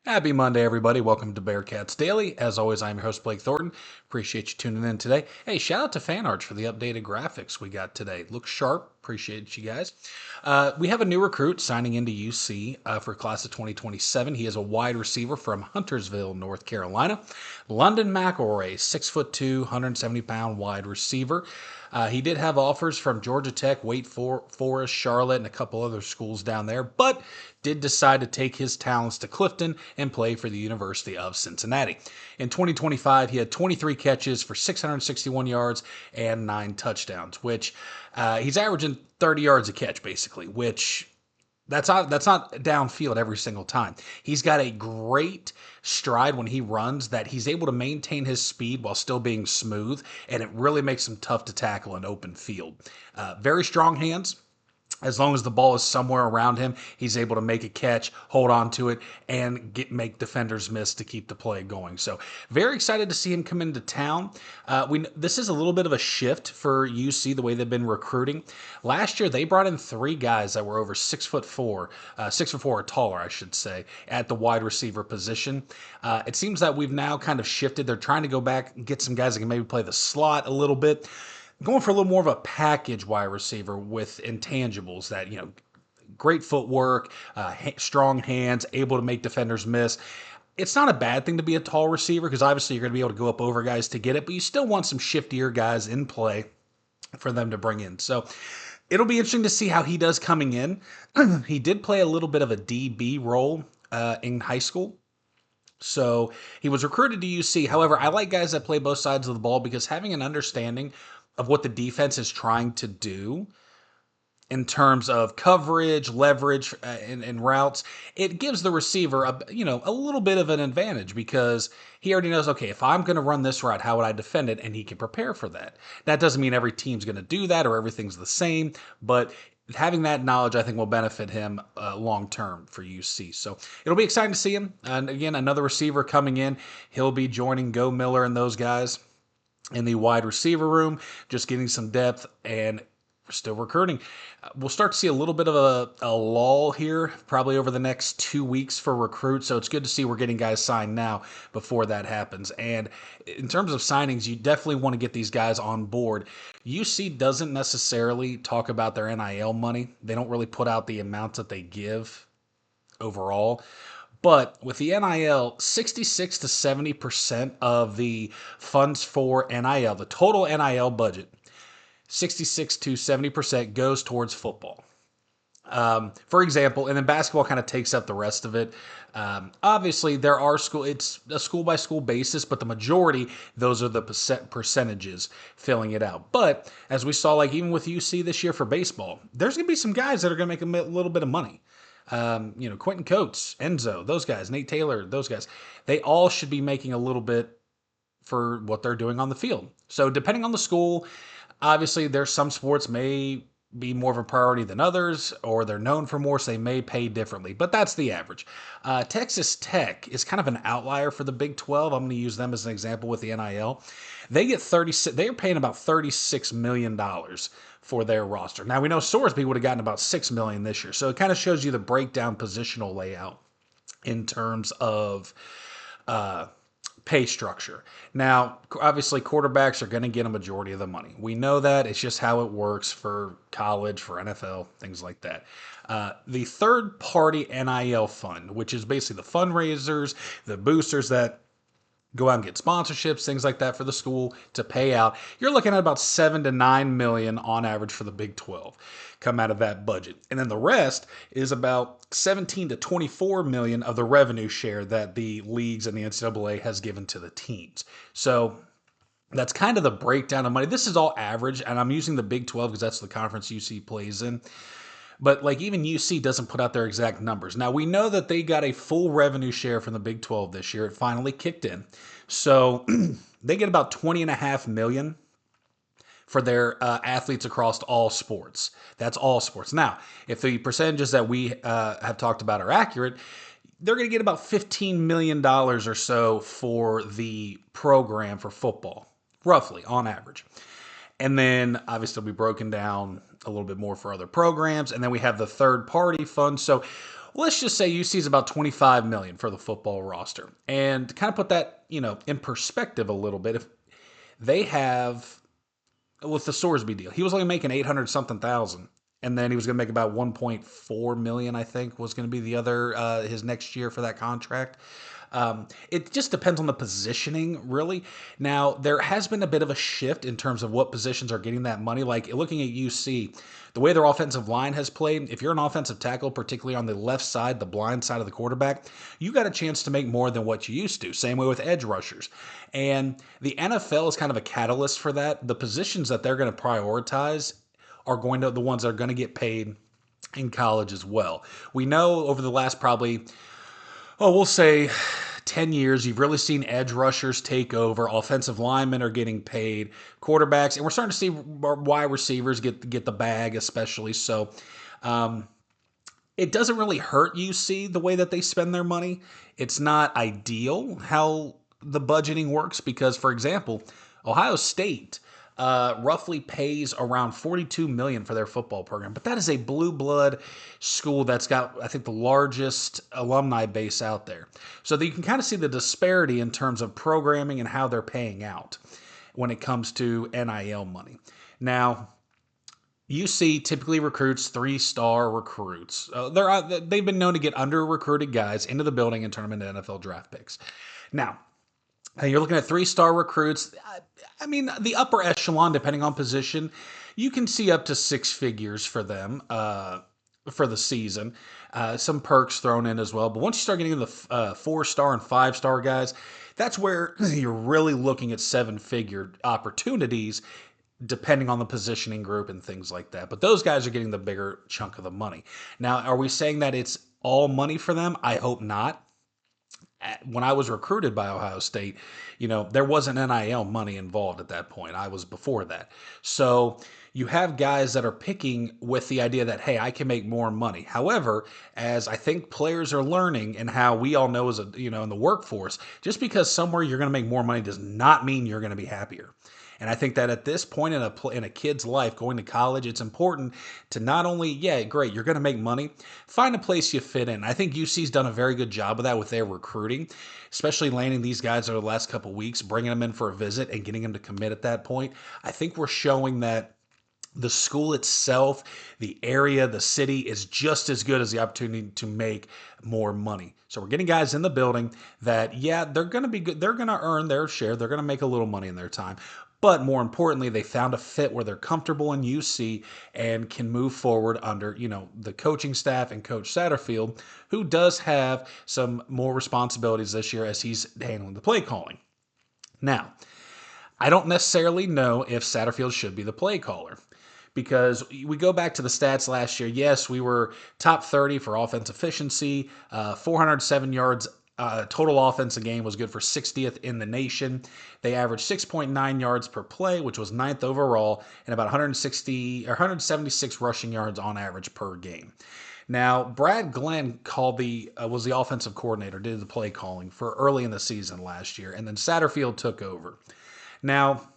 Happy Monday, everybody. Welcome to Bearcats Daily. As always, I'm your host, Blake Thornton. Appreciate you tuning in today. Hey, shout out to FanArts for the updated graphics we got today. Looks sharp. Appreciate you guys. We have a new recruit signing into UC for class of 2027. He is a wide receiver from Huntersville, North Carolina. London McElroy, 6'2", 170-pound wide receiver. He did have offers from Georgia Tech, Wake Forest, Charlotte, and a couple other schools down there, but did decide to take his talents to Clifton and play for the University of Cincinnati. In 2025, he had 23 catches for 661 yards and 9 touchdowns, which he's averaging 30 yards a catch, basically, which that's not downfield every single time. He's got a great stride when he runs that he's able to maintain his speed while still being smooth, and it really makes him tough to tackle in open field. Very strong hands. As long as the ball is somewhere around him, he's able to make a catch, hold on to it, and make defenders miss to keep the play going. So very excited to see him come into town. This is a little bit of a shift for UC, the way they've been recruiting. Last year, they brought in 3 guys that were over 6'4", 6'4" or taller, I should say, at the wide receiver position. It seems that we've now kind of shifted. They're trying to go back and get some guys that can maybe play the slot a little bit. Going for a little more of a package wide receiver with intangibles that, great footwork, strong hands, able to make defenders miss. It's not a bad thing to be a tall receiver because obviously you're going to be able to go up over guys to get it, but you still want some shiftier guys in play for them to bring in. So it'll be interesting to see how he does coming in. He did play a little bit of a DB role in high school. So he was recruited to UC. However, I like guys that play both sides of the ball because having an understanding of what the defense is trying to do in terms of coverage, leverage, and routes, it gives the receiver a little bit of an advantage because he already knows, okay, if I'm going to run this route, how would I defend it? And he can prepare for that. That doesn't mean every team's going to do that or everything's the same, but having that knowledge, I think, will benefit him long term for UC. So it'll be exciting to see him. And again, another receiver coming in. He'll be joining Go Miller and those guys in the wide receiver room, just getting some depth, and we're still recruiting. We'll start to see a little bit of a lull here, probably over the next 2 weeks for recruits, so it's good to see we're getting guys signed now before that happens. And in terms of signings, you definitely want to get these guys on board. UC doesn't necessarily talk about their NIL money. They don't really put out the amounts that they give overall. But with the NIL, 66 to 70% of the funds for NIL, the total NIL budget, 66 to 70% goes towards football. For example, and then basketball kind of takes up the rest of it. Obviously, it's a school-by-school basis, but the majority, those are the percentages filling it out. But as we saw, like even with UC this year for baseball, there's going to be some guys that are going to make a little bit of money. Quentin Coates, Enzo, those guys, Nate Taylor, those guys, they all should be making a little bit for what they're doing on the field. So depending on the school, obviously there's some sports may be more of a priority than others, or they're known for more, so they may pay differently. But that's the average. Texas Tech is kind of an outlier for the Big 12. I'm going to use them as an example with the NIL. They are paying about $36 million for their roster. Now we know Sorsby would have gotten about $6 million this year, so it kind of shows you the breakdown positional layout in terms of pay structure. Now, obviously, quarterbacks are going to get a majority of the money. We know that. It's just how it works for college, for NFL, things like that. The third-party NIL fund, which is basically the fundraisers, the boosters that go out and get sponsorships, things like that for the school to pay out. You're looking at about $7 to $9 million on average for the Big 12 come out of that budget. And then the rest is about 17 to 24 million of the revenue share that the leagues and the NCAA has given to the teams. So that's kind of the breakdown of money. This is all average, and I'm using the Big 12 because that's the conference UC plays in. But like even UC doesn't put out their exact numbers. Now we know that they got a full revenue share from the Big 12 this year. It finally kicked in. So they get about $20.5 million for their athletes across all sports. That's all sports. Now, if the percentages that we have talked about are accurate, they're going to get about $15 million or so for the program for football, roughly on average. And then obviously it'll be broken down a little bit more for other programs. And then we have the third party fund. So let's just say UC is about 25 million for the football roster. And to kind of put that, in perspective a little bit, if they have with the Sorsby deal, he was only making 800 something thousand. And then he was going to make about 1.4 million, I think, was going to be the other his next year for that contract. It just depends on the positioning, really. Now, there has been a bit of a shift in terms of what positions are getting that money. Like looking at UC, the way their offensive line has played, if you're an offensive tackle, particularly on the left side, the blind side of the quarterback, you got a chance to make more than what you used to. Same way with edge rushers. And the NFL is kind of a catalyst for that. The positions that they're going to prioritize are going to the ones that are going to get paid in college as well. We know over the last probably we'll say 10 years, you've really seen edge rushers take over. Offensive linemen are getting paid, quarterbacks, and we're starting to see wide receivers get the bag, especially. So it doesn't really hurt UC the way that they spend their money. It's not ideal how the budgeting works because, for example, Ohio State roughly pays around 42 million for their football program, but that is a blue blood school that's got, I think, the largest alumni base out there. So that you can kind of see the disparity in terms of programming and how they're paying out when it comes to NIL money. Now, UC typically recruits 3-star recruits. They've been known to get under-recruited guys into the building and turn them into NFL draft picks. Now, you're looking at 3-star recruits. I mean, the upper echelon, depending on position, you can see up to 6 figures for them for the season. Some perks thrown in as well. But once you start getting into the 4-star and 5-star guys, that's where you're really looking at 7-figure opportunities depending on the positioning group and things like that. But those guys are getting the bigger chunk of the money. Now, are we saying that it's all money for them? I hope not. When I was recruited by Ohio State, there wasn't NIL money involved at that point. I was before that. So you have guys that are picking with the idea that, hey, I can make more money. However, as I think players are learning and how we all know in the workforce, just because somewhere you're going to make more money does not mean you're going to be happier. And I think that at this point in a kid's life, going to college, it's important to not only, great, you're going to make money, find a place you fit in. I think UC's done a very good job of that with their recruiting, especially landing these guys over the last couple of weeks, bringing them in for a visit and getting them to commit at that point. I think we're showing that the school itself, the area, the city is just as good as the opportunity to make more money. So we're getting guys in the building that, they're going to be good. They're going to earn their share. They're going to make a little money in their time. But more importantly, they found a fit where they're comfortable in UC and can move forward under, the coaching staff and Coach Satterfield, who does have some more responsibilities this year as he's handling the play calling. Now, I don't necessarily know if Satterfield should be the play caller because we go back to the stats last year. Yes, we were top 30 for offense efficiency, 407 yards total offense a game was good for 60th in the nation. They averaged 6.9 yards per play, which was 9th overall, and about 176 rushing yards on average per game. Now, Brad Glenn was the offensive coordinator, did the play calling for early in the season last year, and then Satterfield took over. Now,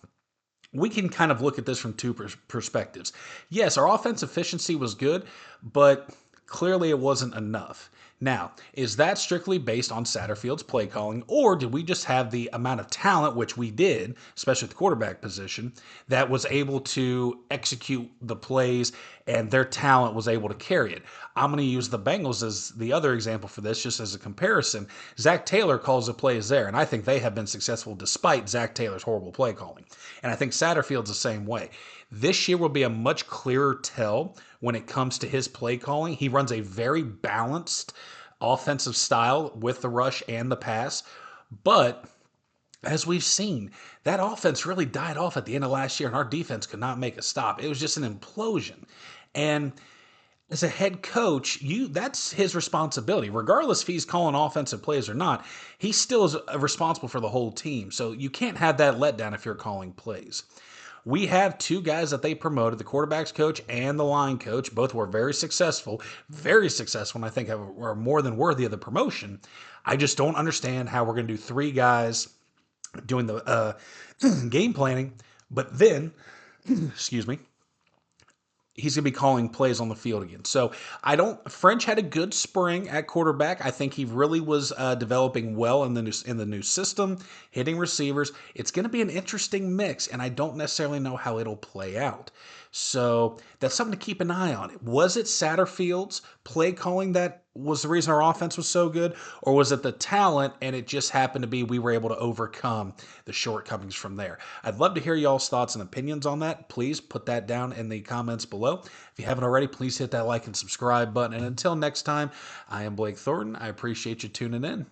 we can kind of look at this from two perspectives. Yes, our offense efficiency was good, but clearly it wasn't enough. Now, is that strictly based on Satterfield's play calling, or did we just have the amount of talent, which we did, especially at the quarterback position, that was able to execute the plays and their talent was able to carry it? I'm going to use the Bengals as the other example for this, just as a comparison. Zach Taylor calls the plays there, and I think they have been successful despite Zach Taylor's horrible play calling. And I think Satterfield's the same way. This year will be a much clearer tell when it comes to his play calling. He runs a very balanced offensive style with the rush and the pass. But as we've seen, that offense really died off at the end of last year, and our defense could not make a stop. It was just an implosion. And as a head coach, that's his responsibility. Regardless if he's calling offensive plays or not, he still is responsible for the whole team. So you can't have that letdown if you're calling plays. We have two guys that they promoted, the quarterback's coach and the line coach. Both were very successful, and I think are more than worthy of the promotion. I just don't understand how we're going to do 3 guys doing the game planning, but then, excuse me, he's going to be calling plays on the field again. So French had a good spring at quarterback. I think he really was developing well in the new system, hitting receivers. It's going to be an interesting mix, and I don't necessarily know how it'll play out. So that's something to keep an eye on. Was it Satterfield's play calling that was the reason our offense was so good, or was it the talent and it just happened to be we were able to overcome the shortcomings from there? I'd love to hear y'all's thoughts and opinions on that. Please put that down in the comments below. If you haven't already, please hit that like and subscribe button. And until next time, I am Blake Thornton. I appreciate you tuning in.